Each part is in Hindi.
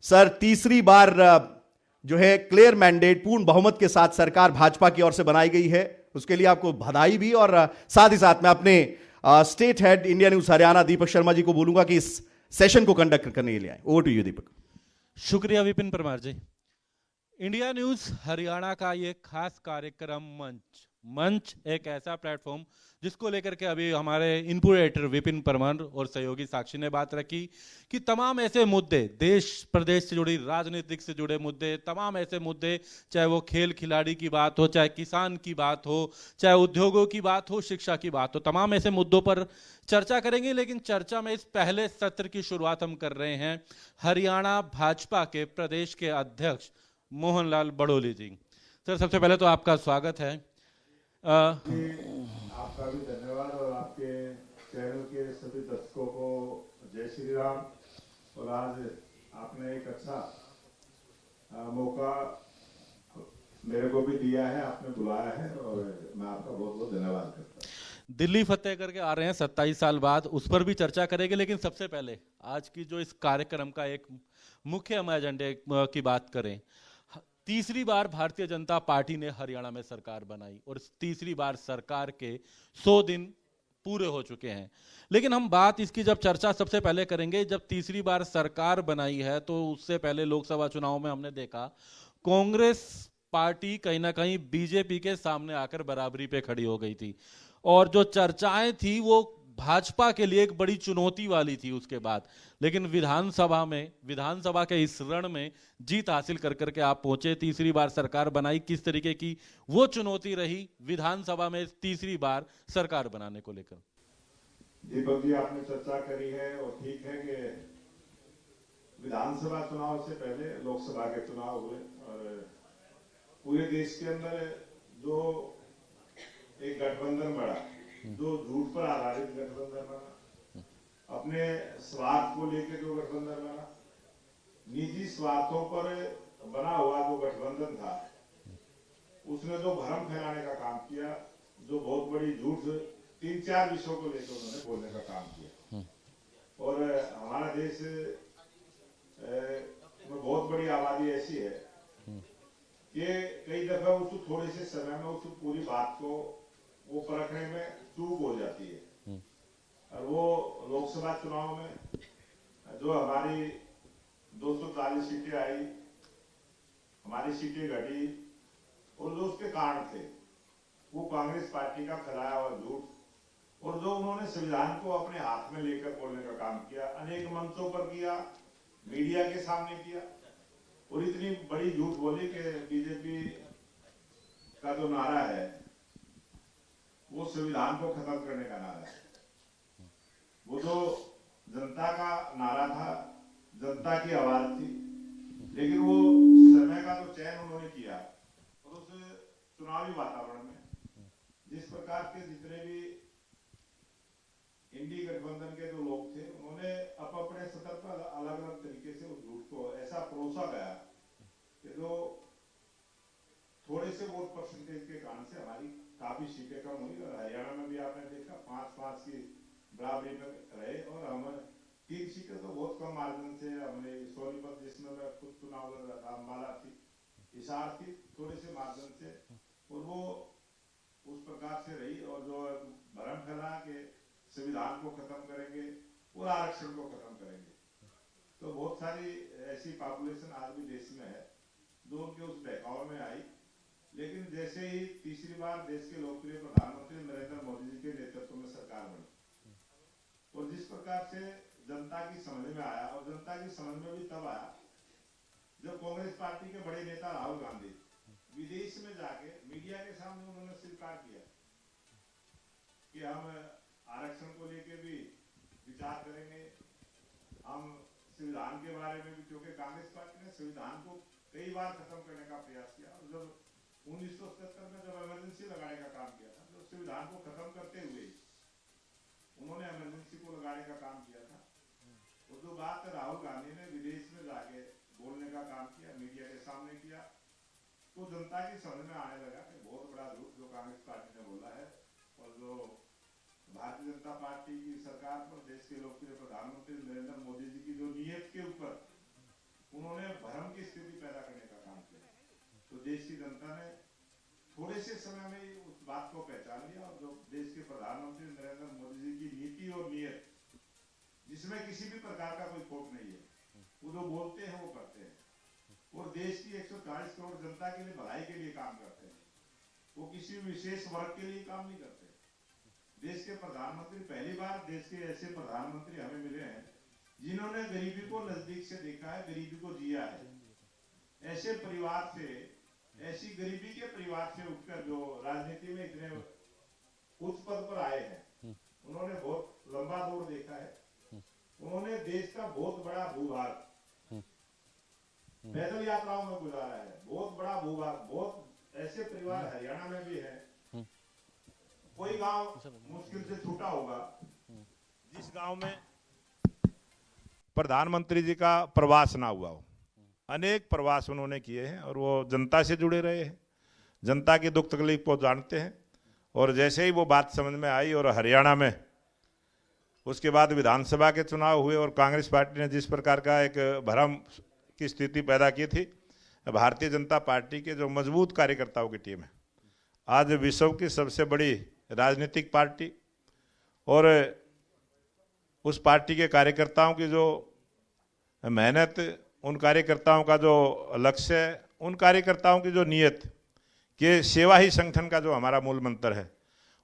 सर तीसरी बार जो है क्लियर मैंडेट पूर्ण बहुमत के साथ सरकार भाजपा की ओर से बनाई गई है, उसके लिए आपको बधाई भी। और साथ ही साथ मैं अपने state head India news Haryana Deepak Sharma ji को बोलूंगा कि इस सेशन को कंडक्ट करने के लिए आए। ओवर टू यू दीपक। शुक्रिया विपिन परमार जी। इंडिया न्यूज हरियाणा का ये खास कार्यक्रम मंच मंच एक ऐसा प्लेटफॉर्म जिसको लेकर के अभी हमारे इनपुट एडिटर विपिन परमार और सहयोगी साक्षी ने बात रखी कि तमाम ऐसे मुद्दे, देश प्रदेश से जुड़ी राजनीतिक से जुड़े मुद्दे, तमाम ऐसे मुद्दे, चाहे वो खेल खिलाड़ी की बात हो, चाहे किसान की बात हो, चाहे उद्योगों की बात हो, शिक्षा की बात हो, तमाम ऐसे मुद्दों पर चर्चा करेंगे। लेकिन चर्चा में इस पहले सत्र की शुरुआत हम कर रहे हैं हरियाणा भाजपा के प्रदेश के अध्यक्ष मोहनलाल बड़ोली जी। सर सबसे पहले तो आपका स्वागत है। आपका भी धन्यवाद और आपके चैनल के सभी दर्शकों को जय श्री राम। और आज आपने एक अच्छा मौका मेरे को भी दिया है, आपने बुलाया है और मैं आपका बहुत बहुत धन्यवाद करता हूँ। दिल्ली फतेह करके आ रहे हैं 27 साल बाद, उस पर भी चर्चा करेंगे। लेकिन सबसे पहले आज की जो इस कार्यक्रम का एक मुख्य हम एजेंडे की बात करें, तीसरी बार भारतीय जनता पार्टी ने हरियाणा में सरकार बनाई और तीसरी बार सरकार के 100 दिन पूरे हो चुके हैं। लेकिन हम बात इसकी जब चर्चा सबसे पहले करेंगे, जब तीसरी बार सरकार बनाई है तो उससे पहले लोकसभा चुनाव में हमने देखा कांग्रेस पार्टी कहीं ना कहीं बीजेपी के सामने आकर बराबरी पे खड़ी हो गई थी और जो चर्चाएं थी वो भाजपा के लिए एक बड़ी चुनौती वाली थी उसके बाद। लेकिन विधानसभा के इस रण में जीत हासिल कर करके आप पहुंचे, तीसरी बार सरकार बनाई। किस तरीके की वो चुनौती रही विधानसभा में तीसरी बार सरकार बनाने को लेकर? दीपक जी, आपने चर्चा करी है और ठीक है कि विधानसभा चुनाव से पहले लोकसभा के चुनाव हुए और पूरे देश के अंदर जो एक गठबंधन बढ़ा, जो झूठ पर आधारित गठबंधन बना, अपने स्वार्थ को लेकर जो गठबंधन बना, निजी स्वार्थों पर बना हुआ जो गठबंधन था, उसने जो भ्रम फैलाने का काम किया, जो बहुत बड़ी झूठ 3-4 विषयों को लेकर उन्होंने बोलने का काम किया। और हमारा देश में बहुत बड़ी आबादी ऐसी है कि कई दफा उस थोड़े से समय में उस पूरी बात को वो परखने में चूक हो जाती है। और वो लोकसभा चुनाव में जो हमारी 240 सीटें आई, हमारी सीटें घटी और जो उसके कारण थे वो कांग्रेस पार्टी का फैलाया हुआ झूठ और जो उन्होंने संविधान को अपने हाथ में लेकर बोलने का काम किया, अनेक मंचों पर किया, मीडिया के सामने किया और इतनी बड़ी झूठ बोली कि बीजेपी का जो नारा है वो संविधान को खत्म करने का नारा है। वो जो जनता का नारा था, जनता की आवाज थी, लेकिन वो समय का जो चयन उन्होंने किया और उस चुनावी वातावरण में जिस प्रकार के जितने भी इंडी गठबंधन के जो लोग थे उन्होंने अपने स्तर पर अलग अलग तरीके से उस झूठ को ऐसा परोसा गया कि जो थोड़े से वोट परसेंटेज के कारण से हमारी काफी सीटें कम हुई और हरियाणा में भी आपने देखा 5-5 की बराबरी में रहे और हम 3 सीटें तो बहुत कम मार्जिन से हमने सोनीपत, जिसमें मैं खुद चुनाव लड़ रहा था, अम्बाला थी, हिसार थी, थोड़े से मार्जिन से, और वो उस प्रकार से रही। और जो भ्रम फैला के संविधान को खत्म करेंगे और आरक्षण को खत्म करेंगे, तो बहुत सारी ऐसी पॉपुलेशन आज भी देश में है जो उनके उस बहकाव में आई। लेकिन जैसे ही तीसरी बार देश के लोकप्रिय प्रधानमंत्री नरेंद्र मोदी जी के नेतृत्व में सरकार बनी और जिस प्रकार से जनता की समझ में आया, और जनता की समझ में भी तब आया जब कांग्रेस पार्टी के बड़े नेता राहुल गांधी विदेश में जाके मीडिया के सामने उन्होंने स्वीकार किया कि हम आरक्षण को लेकर भी विचार करेंगे, हम संविधान के बारे में भी, क्योंकि कांग्रेस पार्टी ने संविधान को कई बार खत्म करने का प्रयास किया। और जब 1977 में जब इमरजेंसी लगाने का काम किया था, तो संविधान को खत्म करते हुए उन्होंने इमरजेंसी को लगाने का काम किया था। और जो बात राहुल गांधी ने विदेश में जाके बोलने का काम किया, मीडिया के सामने किया, तो जनता की समझ में आने लगा कि बहुत बड़ा झूठ जो कांग्रेस पार्टी ने बोला है। और जो भारतीय जनता पार्टी की सरकार पर देश के लोकप्रिय प्रधानमंत्री नरेंद्र मोदी जी की जो नीयत के ऊपर उन्होंने तो देश की जनता ने थोड़े से समय में ही उस बात को पहचान लिया, और जो देश के प्रधानमंत्री नरेंद्र मोदी जी की नीति और नीयत, जिसमें किसी भी प्रकार का कोई खोट नहीं है, वो जो बोलते हैं वो करते हैं, और देश की 140 करोड़ जनता के लिए, भलाई के लिए काम करते हैं। वो किसी विशेष वर्ग के लिए काम नहीं करते। देश के प्रधानमंत्री, पहली बार देश के ऐसे प्रधानमंत्री हमें मिले हैं जिन्होंने गरीबी को नजदीक से देखा है, गरीबी को जिया है। ऐसे परिवार से, ऐसी गरीबी के परिवार से उठकर जो राजनीति में इतने उच्च पद पर आए हैं, उन्होंने बहुत लंबा दौर देखा है। उन्होंने देश का बहुत बड़ा भूभाग पैदल यात्राओं में गुजारा है, बहुत बड़ा भूभाग। बहुत ऐसे परिवार हरियाणा में भी है, कोई गांव मुश्किल से छूटा होगा जिस गांव में प्रधानमंत्री जी का प्रवास ना हुआ हो। अनेक प्रवास उन्होंने किए हैं, और वो जनता से जुड़े रहे हैं, जनता की दुख तकलीफ को जानते हैं। और जैसे ही वो बात समझ में आई, और हरियाणा में उसके बाद विधानसभा के चुनाव हुए, और कांग्रेस पार्टी ने जिस प्रकार का एक भ्रम की स्थिति पैदा की थी, भारतीय जनता पार्टी के जो मजबूत कार्यकर्ताओं की टीम है, आज विश्व की सबसे बड़ी राजनीतिक पार्टी, और उस पार्टी के कार्यकर्ताओं की जो मेहनत, उन कार्यकर्ताओं का जो लक्ष्य है, उन कार्यकर्ताओं की जो नीयत कि सेवा ही संगठन का जो हमारा मूल मंत्र है,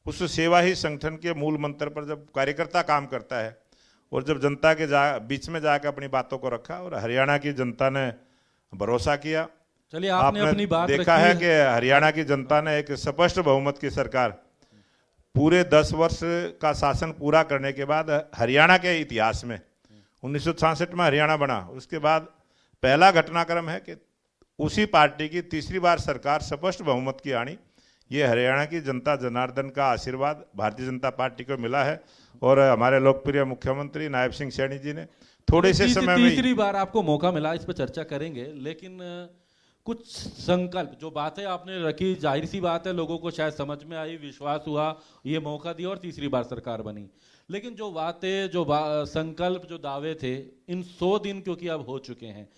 उस सेवा ही संगठन के मूल मंत्र पर जब कार्यकर्ता काम करता है, और जब जनता के बीच में जाकर अपनी बातों को रखा, और हरियाणा की जनता ने भरोसा किया। चलिए, आपने अपनी बात देखा है कि हरियाणा की जनता ने एक स्पष्ट बहुमत की सरकार, पूरे 10 वर्ष का शासन पूरा करने के बाद हरियाणा के इतिहास में 1966 में हरियाणा बना, उसके बाद पहला घटनाक्रम है कि उसी पार्टी की तीसरी बार सरकार स्पष्ट बहुमत की आनी। ये हरियाणा की जनता जनार्दन का आशीर्वाद भारतीय जनता पार्टी को मिला है, और हमारे लोकप्रिय मुख्यमंत्री नायब सिंह सैनी जी ने थोड़े से समय में, तीसरी बार आपको मौका मिला, इस पर चर्चा करेंगे। लेकिन कुछ संकल्प, जो बातें आपने रखी, जाहिर सी बात है लोगों को शायद समझ में आई, विश्वास हुआ, ये मौका दिया और तीसरी बार सरकार बनी। लेकिन जो बातें, जो संकल्प, जो दावे थे, इन 100 दिन क्योंकि अब हो चुके हैं,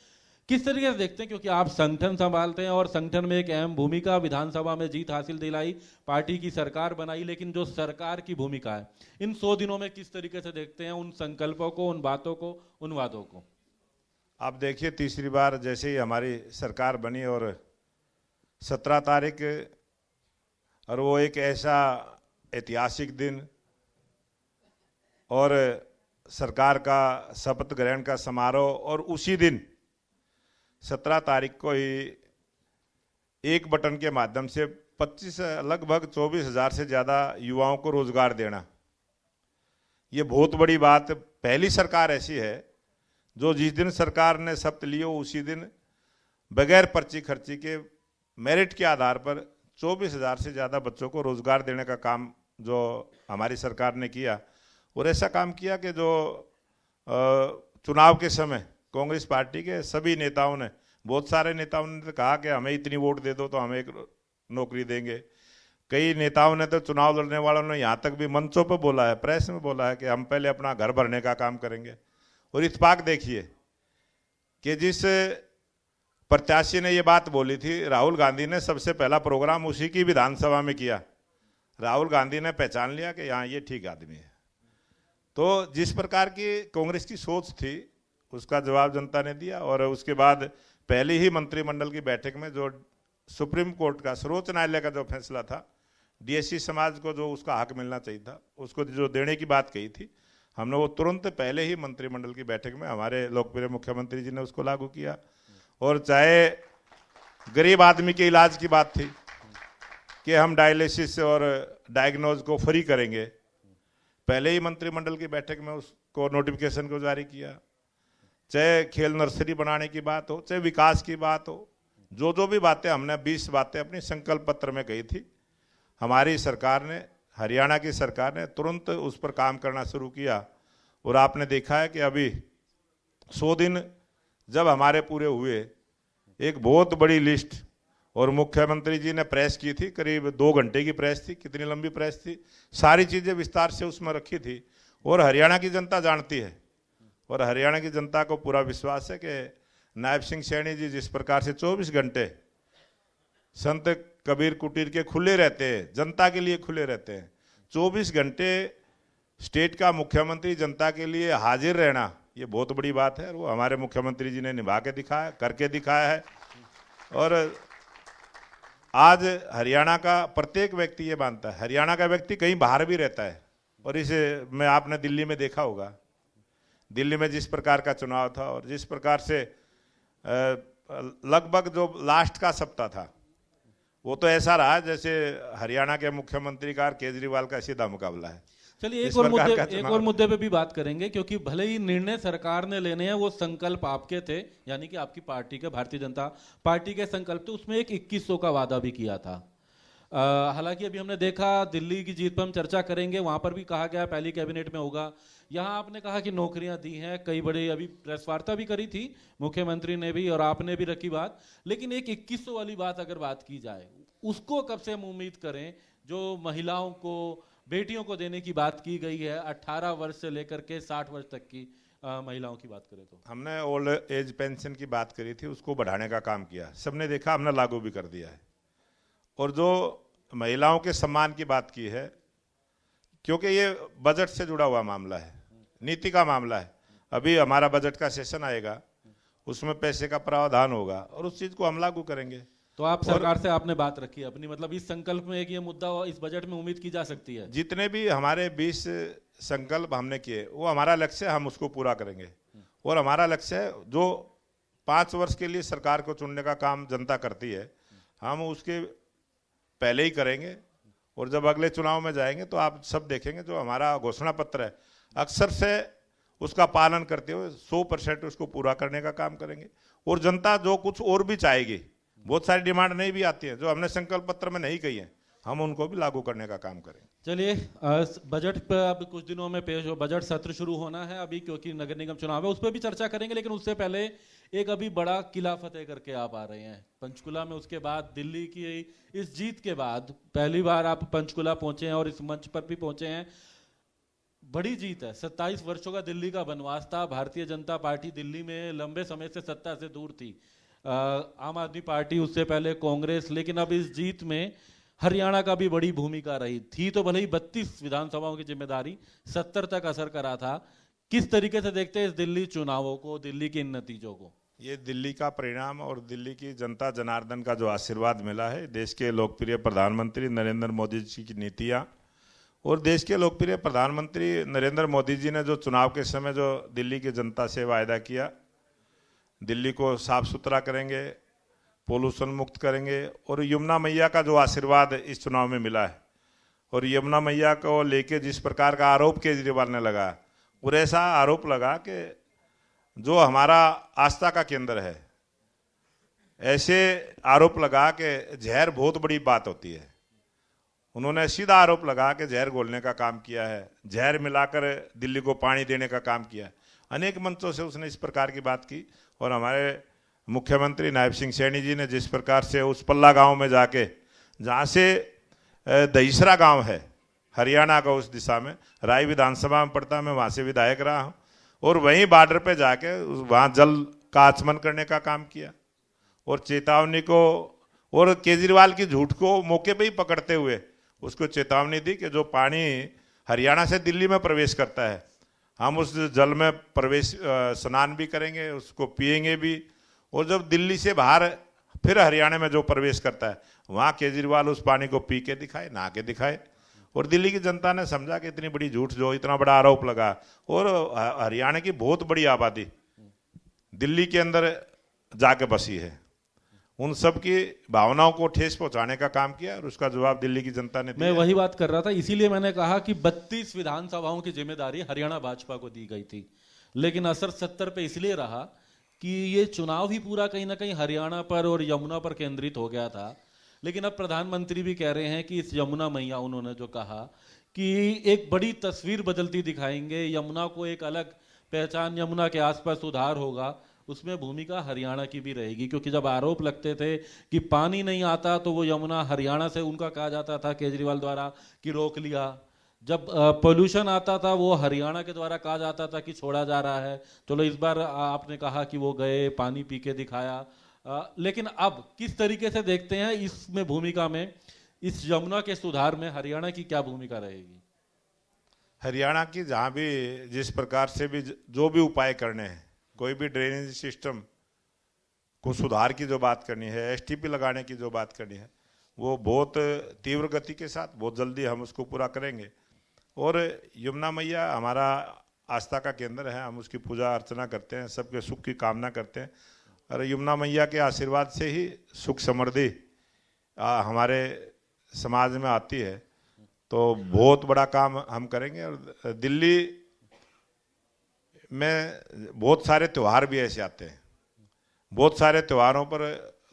किस तरीके से देखते हैं? क्योंकि आप संगठन संभालते हैं, और संगठन में एक अहम भूमिका, विधानसभा में जीत हासिल दिलाई, पार्टी की सरकार बनाई, लेकिन जो सरकार की भूमिका है, इन 100 दिनों में किस तरीके से देखते हैं उन संकल्पों को, उन बातों को, उन वादों को? आप देखिए, तीसरी बार जैसे ही हमारी सरकार बनी, और 17 तारीख, और वो एक ऐसा ऐतिहासिक दिन, और सरकार का शपथ ग्रहण का समारोह, और उसी दिन 17 तारीख को ही एक बटन के माध्यम से लगभग 24,000 से ज़्यादा युवाओं को रोजगार देना, ये बहुत बड़ी बात। पहली सरकार ऐसी है जो जिस दिन सरकार ने शपथ ली हो, उसी दिन बगैर पर्ची खर्ची के, मेरिट के आधार पर 24,000 से ज़्यादा बच्चों को रोजगार देने का काम जो हमारी सरकार ने किया। और ऐसा काम किया कि जो चुनाव के समय कांग्रेस पार्टी के सभी नेताओं ने, बहुत सारे नेताओं ने कहा कि हमें इतनी वोट दे दो तो हमें एक नौकरी देंगे। कई नेताओं ने तो, चुनाव लड़ने वालों ने यहाँ तक भी मंचों पर बोला है, प्रेस में बोला है कि हम पहले अपना घर भरने का काम करेंगे। और इत्तेफाक देखिए कि जिस प्रत्याशी ने ये बात बोली थी, राहुल गांधी ने सबसे पहला प्रोग्राम उसी की विधानसभा में किया। राहुल गांधी ने पहचान लिया कि यहाँ ये ठीक आदमी है। तो जिस प्रकार की कांग्रेस की सोच थी, उसका जवाब जनता ने दिया। और उसके बाद पहली ही मंत्रिमंडल की बैठक में जो सुप्रीम कोर्ट का, सर्वोच्च न्यायालय का जो फैसला था, डीएससी समाज को जो उसका हक मिलना चाहिए था, उसको जो देने की बात कही थी, हमने वो तुरंत पहले ही मंत्रिमंडल की बैठक में हमारे लोकप्रिय मुख्यमंत्री जी ने उसको लागू किया। और चाहे गरीब आदमी के इलाज की बात थी कि हम डायलिसिस और डायग्नोज को फ्री करेंगे, पहले ही मंत्रिमंडल की बैठक में उसको नोटिफिकेशन को जारी किया। चाहे खेल नर्सरी बनाने की बात हो, चाहे विकास की बात हो, जो भी बातें हमने 20 बातें अपनी संकल्प पत्र में कही थी, हमारी सरकार ने, हरियाणा की सरकार ने तुरंत उस पर काम करना शुरू किया। और आपने देखा है कि अभी 100 दिन जब हमारे पूरे हुए, एक बहुत बड़ी लिस्ट, और मुख्यमंत्री जी ने प्रेस की थी, करीब 2 घंटे की प्रेस थी। कितनी लंबी प्रेस थी, सारी चीज़ें विस्तार से उसमें रखी थी। और हरियाणा की जनता जानती है, और हरियाणा की जनता को पूरा विश्वास है कि नायब सिंह सैनी जी जिस प्रकार से 24 घंटे संत कबीर कुटीर के खुले रहते हैं, जनता के लिए खुले रहते हैं। 24 घंटे स्टेट का मुख्यमंत्री जनता के लिए हाजिर रहना, ये बहुत बड़ी बात है और वो हमारे मुख्यमंत्री जी ने निभा के दिखाया, करके दिखाया है। और आज हरियाणा का प्रत्येक व्यक्ति ये मानता है, हरियाणा का व्यक्ति कहीं बाहर भी रहता है, और इसे में आपने दिल्ली में देखा होगा, दिल्ली में जिस प्रकार का चुनाव था और जिस प्रकार से लगभग जो लास्ट का सप्ताह था वो तो ऐसा रहा जैसे हरियाणा के मुख्यमंत्री का और केजरीवाल का सीधा मुकाबला है। चलिए एक और मुद्दे पे भी बात करेंगे, क्योंकि भले ही निर्णय सरकार ने लेने हैं, वो संकल्प आपके थे, यानी कि आपकी पार्टी के, भारतीय जनता पार्टी के संकल्प थे। उसमें एक 2100 का वादा भी किया था। हालांकि अभी हमने देखा दिल्ली की जीत पर हम चर्चा करेंगे, वहां पर भी कहा गया पहली कैबिनेट में होगा। यहाँ आपने कहा कि नौकरियां दी हैं, कई बड़े, अभी प्रेस वार्ता भी करी थी मुख्यमंत्री ने भी और आपने भी रखी बात, लेकिन एक 2100 वाली बात अगर बात की जाए, उसको कब से हम उम्मीद करें? जो महिलाओं को, बेटियों को देने की बात की गई है, 18 वर्ष से लेकर के 60 वर्ष तक की महिलाओं की बात करें तो हमने ओल्ड एज पेंशन की बात करी थी, उसको बढ़ाने का काम किया, सबने देखा, हमने लागू भी कर दिया है। और जो महिलाओं के सम्मान की बात की है, क्योंकि ये बजट से जुड़ा हुआ मामला है, नीति का मामला है। अभी हमारा बजट का सेशन आएगा, उसमें पैसे का प्रावधान होगा और उस चीज को हम लागू करेंगे। तो आप सरकार से आपने बात रखी है अपनी, मतलब इस संकल्प में एक ये मुद्दा इस बजट में उम्मीद की जा सकती है? जितने भी हमारे 20 संकल्प हमने किए वो हमारा लक्ष्य है, हम उसको पूरा करेंगे। और हमारा लक्ष्य है जो 5 वर्ष के लिए सरकार को चुनने का काम जनता करती है, हम उसके पहले ही करेंगे। और जब अगले चुनाव में जाएंगे तो आप सब देखेंगे जो हमारा घोषणा पत्र है, अक्सर से उसका पालन करते हुए 100% उसको पूरा करने का काम करेंगे। और जनता जो कुछ और भी चाहेगी, बहुत सारी डिमांड नहीं भी आती है जो हमने संकल्प पत्र में नहीं कही है, हम उनको भी लागू करने का काम करेंगे। चलिए बजट पर अब कुछ दिनों में पेश हो, बजट सत्र शुरू होना है अभी, क्योंकि नगर निगम चुनाव है, उस पर भी चर्चा करेंगे। लेकिन उससे पहले एक अभी बड़ा किला फतेह करके आप आ रहे हैं पंचकुला में, उसके बाद दिल्ली की इस जीत के बाद पहली बार आप पंचकुला पहुंचे हैं और इस मंच पर भी पहुंचे हैं। बड़ी जीत है, 27 वर्षों का दिल्ली का वनवास था। भारतीय जनता पार्टी दिल्ली में लंबे समय से सत्ता से दूर थी, आम आदमी पार्टी, उससे पहले कांग्रेस, लेकिन अब इस जीत में हरियाणा का भी बड़ी भूमिका रही थी। तो भले ही 32 विधानसभाओं की जिम्मेदारी 70 तक असर करा था। किस तरीके से देखते हैं इस दिल्ली चुनावों को, दिल्ली के इन नतीजों को? ये दिल्ली का परिणाम और दिल्ली की जनता जनार्दन का जो आशीर्वाद मिला है, देश के लोकप्रिय प्रधानमंत्री नरेंद्र मोदी जी की नीतियाँ, और देश के लोकप्रिय प्रधानमंत्री नरेंद्र मोदी जी ने जो चुनाव के समय जो दिल्ली की जनता से वायदा किया, दिल्ली को साफ सुथरा करेंगे, पोल्यूशन मुक्त करेंगे, और यमुना मैया का जो आशीर्वाद इस चुनाव में मिला है, और यमुना मैया को लेके जिस प्रकार का आरोप केजरीवाल ने लगा, और ऐसा आरोप लगा कि जो हमारा आस्था का केंद्र है, ऐसे आरोप लगा कि जहर बहुत बड़ी बात होती है। उन्होंने सीधा आरोप लगा कि जहर घोलने का काम किया है, जहर मिलाकर दिल्ली को पानी देने का काम किया है। अनेक मंचों से उसने इस प्रकार की बात की। और हमारे मुख्यमंत्री नायब सिंह सैनी जी ने जिस प्रकार से उस पल्ला गांव में जाके, जहाँ से दहीसरा गांव है हरियाणा का, उस दिशा में राय विधानसभा में पड़ता, मैं वहाँ से विधायक रहा हूँ, और वहीं बॉर्डर पे जाके वहाँ जल का आचमन करने का काम किया, और चेतावनी को, और केजरीवाल की झूठ को मौके पे ही पकड़ते हुए उसको चेतावनी दी कि जो पानी हरियाणा से दिल्ली में प्रवेश करता है, हम उस जल में प्रवेश स्नान भी करेंगे, उसको पिएंगे भी, और जब दिल्ली से बाहर फिर हरियाणा में जो प्रवेश करता है, वहाँ केजरीवाल उस पानी को पी के दिखाए, नहा के दिखाए। और दिल्ली की जनता ने समझा कि इतनी बड़ी झूठ, जो इतना बड़ा आरोप लगा, और हरियाणा की बहुत बड़ी आबादी दिल्ली के अंदर जाके बसी है, उन सब की भावनाओं को ठेस पहुंचाने का काम किया, और उसका जवाब दिल्ली की जनता ने दिया। मैं वही बात कर रहा था, इसीलिए मैंने कहा कि 32 विधानसभाओं की जिम्मेदारी हरियाणा भाजपा को दी गई थी, लेकिन असर 70 पे इसलिए रहा कि ये चुनाव ही पूरा कहीं ना कहीं हरियाणा पर और यमुना पर केंद्रित हो गया था। लेकिन अब प्रधानमंत्री भी कह रहे हैं कि इस यमुना मैया, उन्होंने जो कहा कि एक बड़ी तस्वीर बदलती दिखाएंगे, यमुना को एक अलग पहचान, यमुना के आसपास सुधार होगा, उसमें भूमिका हरियाणा की भी रहेगी। क्योंकि जब आरोप लगते थे कि पानी नहीं आता तो वो यमुना हरियाणा से, उनका कहा जाता था केजरीवाल द्वारा कि रोक लिया, जब पोल्यूशन आता था वो हरियाणा के द्वारा कहा जाता था कि छोड़ा जा रहा है। चलो इस बार आपने कहा कि वो गए, पानी पी के दिखाया, लेकिन अब किस तरीके से देखते हैं इसमें भूमिका में, इस यमुना के सुधार में हरियाणा की क्या भूमिका रहेगी? हरियाणा की जहाँ भी जिस प्रकार से भी जो भी उपाय करने हैं, कोई भी ड्रेनेज सिस्टम को सुधार की जो बात करनी है, एसटीपी लगाने की जो बात करनी है, वो बहुत तीव्र गति के साथ बहुत जल्दी हम उसको पूरा करेंगे। और यमुना मैया हमारा आस्था का केंद्र है, हम उसकी पूजा अर्चना करते हैं, सबके सुख की कामना करते हैं और यमुना मैया के आशीर्वाद से ही सुख समृद्धि हमारे समाज में आती है। तो बहुत बड़ा काम हम करेंगे। और दिल्ली में बहुत सारे त्यौहार भी ऐसे आते हैं, बहुत सारे त्योहारों पर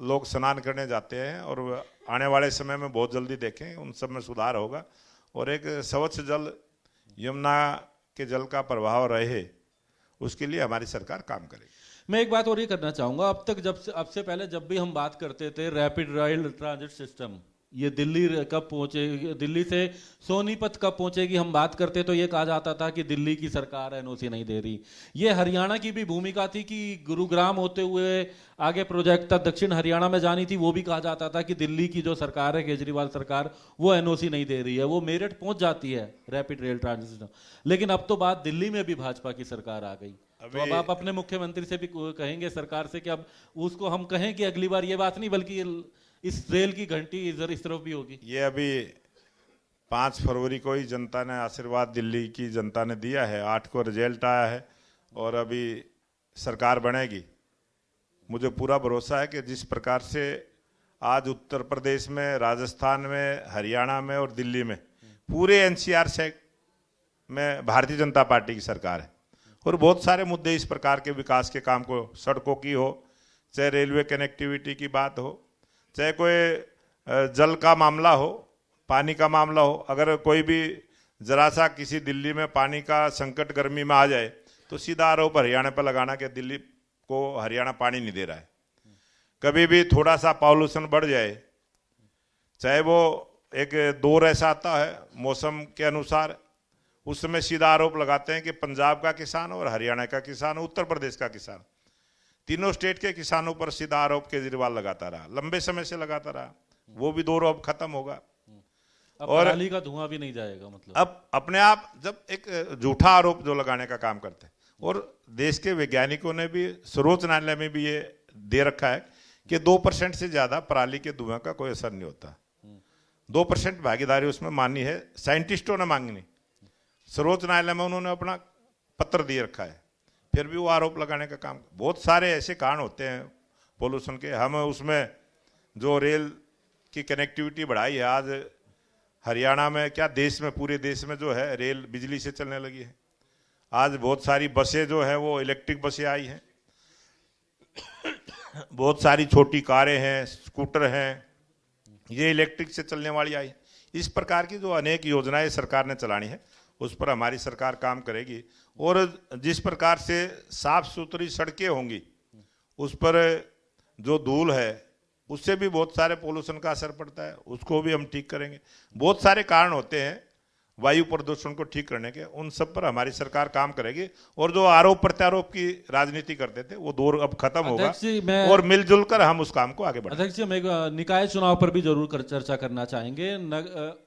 लोग स्नान करने जाते हैं और आने वाले समय में बहुत जल्दी देखें उन सब में सुधार होगा और एक स्वच्छ जल यमुना के जल का प्रभाव रहे, उसके लिए हमारी सरकार काम करेगी। मैं एक बात और ये करना चाहूंगा, अब तक अब से पहले जब भी हम बात करते थे रैपिड रेल ट्रांजिट सिस्टम, ये दिल्ली कब पहुंचे, दिल्ली से सोनीपत कब पहुंचेगी, हम बात करते तो ये कहा जाता था कि दिल्ली की सरकार एनओसी नहीं दे रही। ये हरियाणा की भी भूमिका थी कि गुरुग्राम होते हुए आगे प्रोजेक्ट तक दक्षिण हरियाणा में जानी थी, वो भी कहा जाता था कि दिल्ली की जो सरकार है, केजरीवाल सरकार, वो एनओसी नहीं दे रही है, वो मेरठ पहुंच जाती है रैपिड रेल ट्रांजिट सिस्टम। लेकिन अब तो बात दिल्ली में भी भाजपा की सरकार आ गई, तो अब आप अपने मुख्यमंत्री से भी कहेंगे, सरकार से, कि अब उसको हम कहें कि अगली बार ये बात नहीं बल्कि इस रेल की घंटी इधर इस तरफ भी होगी। ये अभी 5 फरवरी को ही जनता ने आशीर्वाद दिल्ली की जनता ने दिया है, 8 को रिजल्ट आया है और अभी सरकार बनेगी। मुझे पूरा भरोसा है कि जिस प्रकार से आज उत्तर प्रदेश में, राजस्थान में, हरियाणा में और दिल्ली में पूरे एनसीआर से में भारतीय जनता पार्टी की सरकार है और बहुत सारे मुद्दे इस प्रकार के विकास के काम को, सड़कों की हो, चाहे रेलवे कनेक्टिविटी की बात हो, चाहे कोई जल का मामला हो, पानी का मामला हो, अगर कोई भी जरा सा किसी दिल्ली में पानी का संकट गर्मी में आ जाए तो सीधा आरोप हरियाणा पर लगाना कि दिल्ली को हरियाणा पानी नहीं दे रहा है। कभी भी थोड़ा सा पॉल्यूशन बढ़ जाए, चाहे वो एक दौर ऐसा आता है मौसम के अनुसार, उस समय सीधा आरोप लगाते हैं कि पंजाब का किसान और हरियाणा का किसान, उत्तर प्रदेश का किसान, तीनों स्टेट के किसानों पर सीधा आरोप केजरीवाल लगाता रहा, लंबे समय से लगाता रहा। वो भी दौर अब खत्म होगा अब और पराली का धुआं भी नहीं जाएगा। मतलब अब अपने आप जब एक झूठा आरोप जो लगाने का काम करते हैं, और देश के वैज्ञानिकों ने भी, सर्वोच्च न्यायालय में भी ये दे रखा है कि 2% से ज्यादा पराली के धुआं का कोई असर नहीं होता। 2% भागीदारी उसमें मानी है, साइंटिस्टों ने मांगी नहीं, सर्वोच्च न्यायालय में उन्होंने अपना पत्र दे रखा है, फिर भी वो आरोप लगाने का काम। बहुत सारे ऐसे कारण होते हैं पोल्यूशन के। हम उसमें जो रेल की कनेक्टिविटी बढ़ाई है, आज हरियाणा में क्या देश में, पूरे देश में जो है रेल बिजली से चलने लगी है। आज बहुत सारी बसें जो है वो इलेक्ट्रिक बसें आई हैं, बहुत सारी छोटी कारें हैं, स्कूटर हैं, ये इलेक्ट्रिक से चलने वाली आई। इस प्रकार की जो अनेक योजनाएं सरकार ने चलानी है, उस पर हमारी सरकार काम करेगी। और जिस प्रकार से साफ सुथरी सड़कें होंगी, उस पर जो धूल है उससे भी बहुत सारे पोल्यूशन का असर पड़ता है, उसको भी हम ठीक करेंगे। बहुत सारे कारण होते हैं वायु प्रदूषण को ठीक करने के, उन सब पर हमारी सरकार काम करेगी। और जो आरोप प्रत्यारोप की राजनीति करते थे वो दौर अब खत्म होगा और मिलजुल कर हम उस काम को आगे बढ़ाएंगे। अध्यक्ष जी, हम एक निकाय चुनाव पर भी जरूर चर्चा करना चाहेंगे।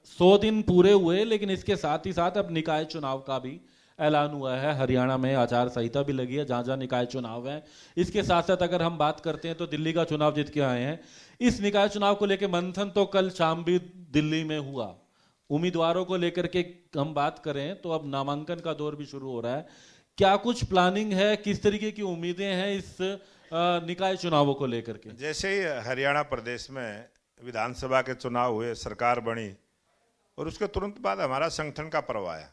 100 दिन पूरे हुए, लेकिन इसके साथ ही साथ अब निकाय चुनाव का भी ऐलान हुआ है। हरियाणा में आचार संहिता भी लगी है जहां जहां निकाय चुनाव है। इसके साथ साथ अगर हम बात करते हैं तो दिल्ली का चुनाव जीत के आए हैं। इस निकाय चुनाव को लेकर मंथन तो कल शाम भी दिल्ली में हुआ। उम्मीदवारों को लेकर के हम बात करें तो अब नामांकन का दौर भी शुरू हो रहा है। क्या कुछ प्लानिंग है, किस तरीके की उम्मीदें हैं इस निकाय चुनावों को लेकर के? जैसे ही हरियाणा प्रदेश में विधानसभा के चुनाव हुए, सरकार बनी और उसके तुरंत बाद हमारा संगठन का पर्व आया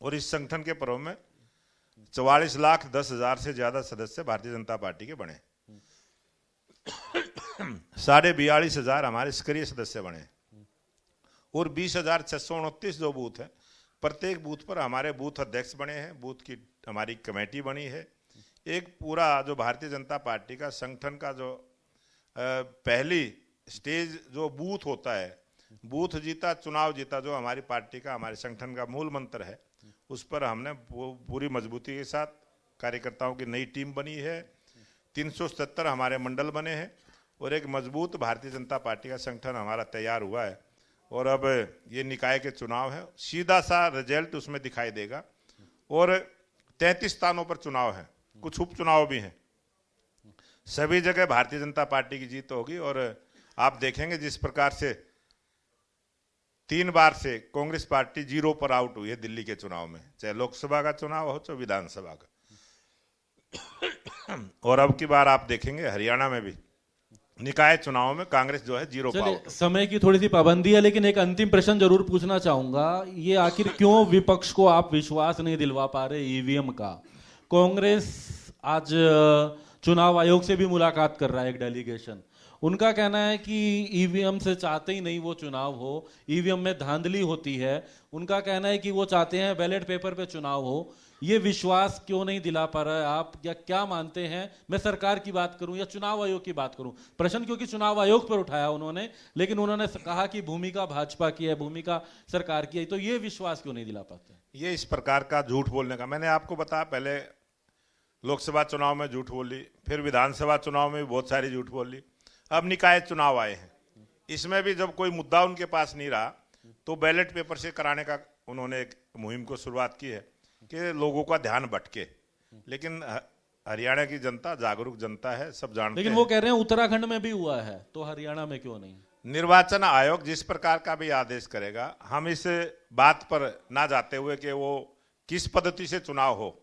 और इस संगठन के पर्व में 44,10,000 से ज्यादा सदस्य भारतीय जनता पार्टी के बने। 42,500 हमारे सक्रिय सदस्य बने और 20,629 जो बूथ है, प्रत्येक बूथ पर हमारे बूथ अध्यक्ष बने हैं, बूथ की हमारी कमेटी बनी है। एक पूरा जो भारतीय जनता पार्टी का संगठन का जो पहली स्टेज जो बूथ होता है, बूथ जीता चुनाव जीता, जो हमारी पार्टी का, हमारे संगठन का मूल मंत्र है, उस पर हमने पूरी मजबूती के साथ कार्यकर्ताओं की नई टीम बनी है। 377 हमारे मंडल बने हैं और एक मजबूत भारतीय जनता पार्टी का संगठन हमारा तैयार हुआ है। और अब ये निकाय के चुनाव है, सीधा सा रिजल्ट उसमें दिखाई देगा। और 33 स्थानों पर चुनाव है, कुछ उपचुनाव भी हैं, सभी जगह भारतीय जनता पार्टी की जीत होगी। और आप देखेंगे जिस प्रकार से 3 बार से कांग्रेस पार्टी 0 पर आउट हुई है दिल्ली के चुनाव में, चाहे लोकसभा का चुनाव हो चाहे विधानसभा का। और अब की बार आप देखेंगे हरियाणा में भी निकाय चुनाव में कांग्रेस जो है 0 पर आउट। समय की थोड़ी सी पाबंदी है, लेकिन एक अंतिम प्रश्न जरूर पूछना चाहूंगा, ये आखिर क्यों विपक्ष को आप विश्वास नहीं दिलवा पा रहे ईवीएम का? कांग्रेस आज चुनाव आयोग से भी मुलाकात कर रहा है एक डेलीगेशन, उनका कहना है कि ईवीएम से चाहते ही नहीं वो चुनाव हो, ईवीएम में धांधली होती है। उनका कहना है कि वो चाहते हैं बैलेट पेपर पे चुनाव हो। ये विश्वास क्यों नहीं दिला पा रहा है आप, या क्या मानते हैं? मैं सरकार की बात करूं या चुनाव आयोग की बात करूं? प्रश्न क्योंकि चुनाव आयोग पर उठाया उन्होंने, लेकिन उन्होंने कहा कि भूमिका भाजपा की है, भूमिका सरकार की है, तो ये विश्वास क्यों नहीं दिला पाते? ये इस प्रकार का झूठ बोलने का, मैंने आपको बताया, पहले लोकसभा चुनाव में झूठ बोली, फिर विधानसभा चुनाव में भी बहुत सारी झूठ बोली, अब निकाय चुनाव आए हैं, इसमें भी जब कोई मुद्दा उनके पास नहीं रहा तो बैलेट पेपर से कराने का उन्होंने एक मुहिम को शुरुआत की है कि लोगों का ध्यान भटके। लेकिन हरियाणा की जनता जागरूक जनता है, सब जानते हैं। लेकिन वो कह रहे हैं उत्तराखंड में भी हुआ है, तो हरियाणा में क्यों नहीं? निर्वाचन आयोग जिस प्रकार का भी आदेश करेगा, हम इस बात पर ना जाते हुए कि वो किस पद्धति से चुनाव हो,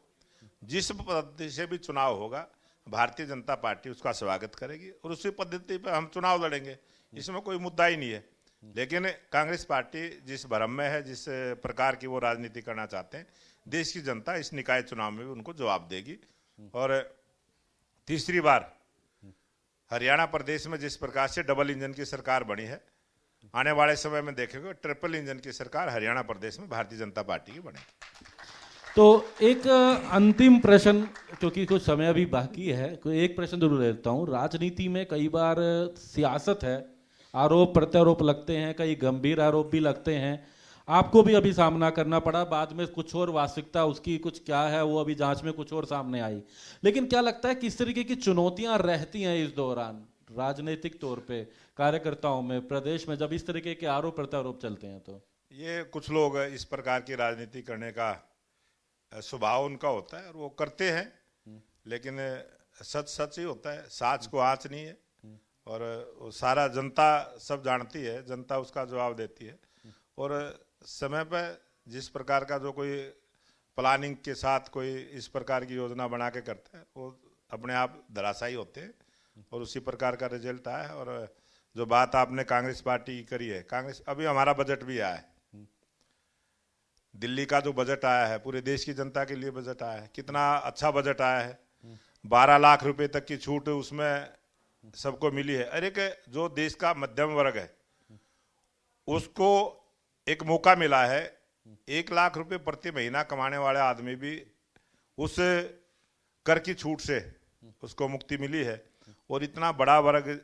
जिस पद्धति से भी चुनाव होगा भारतीय जनता पार्टी उसका स्वागत करेगी और उसी पद्धति पर हम चुनाव लड़ेंगे, इसमें कोई मुद्दा ही नहीं है। लेकिन कांग्रेस पार्टी जिस भ्रम में है, जिस प्रकार की वो राजनीति करना चाहते हैं, देश की जनता इस निकाय चुनाव में भी उनको जवाब देगी। और तीसरी बार हरियाणा प्रदेश में जिस प्रकार से डबल इंजन की सरकार बनी है, आने वाले समय में देखेंगे ट्रिपल इंजन की सरकार हरियाणा प्रदेश में भारतीय जनता पार्टी की बनेगी। तो एक अंतिम प्रश्न, क्योंकि कुछ समय अभी बाकी है, कोई एक प्रश्न जरूर लेता हूँ। राजनीति में कई बार सियासत है, आरोप प्रत्यारोप लगते हैं, कई गंभीर आरोप भी लगते हैं, आपको भी अभी सामना करना पड़ा, बाद में कुछ और वास्तविकता उसकी कुछ क्या है वो अभी जांच में कुछ और सामने आई। लेकिन क्या लगता है किस तरीके की चुनौतियां रहती हैं इस दौरान राजनीतिक तौर पे कार्यकर्ताओं में, प्रदेश में, जब इस तरीके के आरोप प्रत्यारोप चलते हैं? तो ये कुछ लोग इस प्रकार की राजनीति करने का स्वभाव उनका होता है और वो करते हैं, लेकिन सच सच ही होता है, साच को आँच नहीं है। और सारा जनता सब जानती है, जनता उसका जवाब देती है। और समय पर जिस प्रकार का जो कोई प्लानिंग के साथ कोई इस प्रकार की योजना बना के करता है, वो अपने आप धराशायी होते हैं और उसी प्रकार का रिजल्ट आया है। और जो बात आपने कांग्रेस पार्टी की करी है, कांग्रेस, अभी हमारा बजट भी आया है, दिल्ली का जो बजट आया है पूरे देश की जनता के लिए बजट आया है, कितना अच्छा बजट आया है। 12 लाख रुपए तक की छूट उसमें सबको मिली है। अरे कि जो देश का मध्यम वर्ग है उसको एक मौका मिला है, 1 लाख रुपए प्रति महीना कमाने वाले आदमी भी उस कर की छूट से उसको मुक्ति मिली है। और इतना बड़ा वर्ग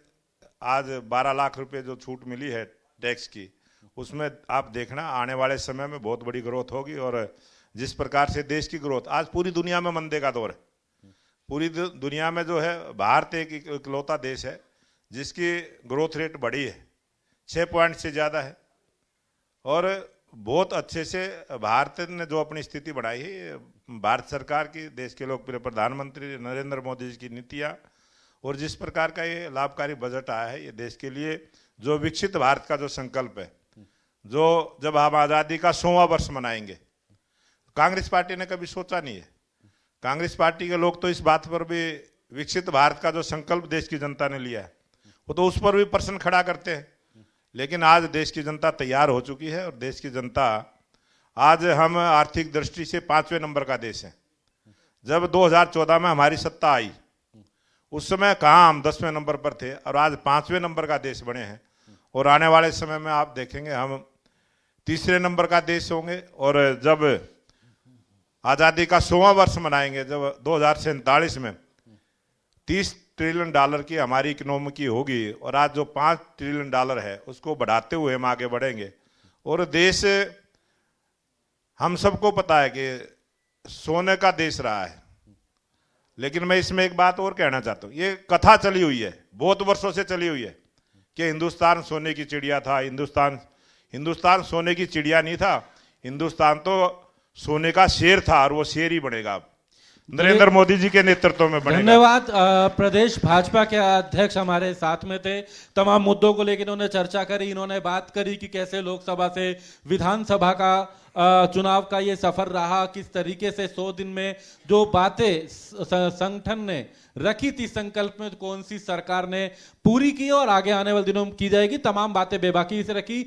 आज 12 लाख रुपए जो छूट मिली है टैक्स की, उसमें आप देखना आने वाले समय में बहुत बड़ी ग्रोथ होगी। और जिस प्रकार से देश की ग्रोथ, आज पूरी दुनिया में मंदे का दौर है, पूरी दुनिया में जो है भारत एक इकलौता देश है जिसकी ग्रोथ रेट बढ़ी है, 6 पॉइंट से ज़्यादा है। और बहुत अच्छे से भारत ने जो अपनी स्थिति बनाई है, भारत सरकार की, देश के लोकप्रिय प्रधानमंत्री नरेंद्र मोदी जी की नीतियाँ और जिस प्रकार का ये लाभकारी बजट आया है, ये देश के लिए जो विकसित भारत का जो संकल्प है, जो जब हम आज़ादी का 100वां वर्ष मनाएंगे, कांग्रेस पार्टी ने कभी सोचा नहीं है। कांग्रेस पार्टी के लोग तो इस बात पर भी, विकसित भारत का जो संकल्प देश की जनता ने लिया है, वो तो उस पर भी प्रश्न खड़ा करते हैं। लेकिन आज देश की जनता तैयार हो चुकी है और देश की जनता, आज हम आर्थिक दृष्टि से 5वें नंबर का देश है। जब 2014 में हमारी सत्ता आई, उस समय कहाँ हम 10वें नंबर पर थे और आज 5वें नंबर का देश बने हैं। और आने वाले समय में आप देखेंगे हम 3रे नंबर का देश होंगे। और जब आज़ादी का 100वां वर्ष मनाएंगे, जब 2047 में 30 ट्रिलियन डॉलर की हमारी इकोनॉमी की होगी और आज जो 5 ट्रिलियन डॉलर है उसको बढ़ाते हुए हम आगे बढ़ेंगे। और देश, हम सबको पता है कि सोने का देश रहा है, लेकिन मैं इसमें एक बात और कहना चाहता हूँ, ये कथा चली हुई है, बहुत वर्षों से चली हुई है कि हिंदुस्तान सोने की चिड़िया था। हिंदुस्तान सोने की चिड़िया नहीं था, हिंदुस्तान तो सोने का शेर था और वो शेर ही बनेगा, नरेंद्र मोदी जी के नेतृत्व में बनेगा। धन्यवाद। प्रदेश भाजपा के अध्यक्ष हमारे साथ में थे, तमाम मुद्दों को लेकर इन्होंने चर्चा करी, इन्होंने बात करी कि कैसे लोकसभा से विधानसभा का चुनाव का ये सफर रहा, किस तरीके से 100 दिन में जो बातें संगठन ने रखी थी संकल्प में, कौन सी सरकार ने पूरी की और आगे आने वाले दिनों में की जाएगी, तमाम बातें बेबाकी से रखी।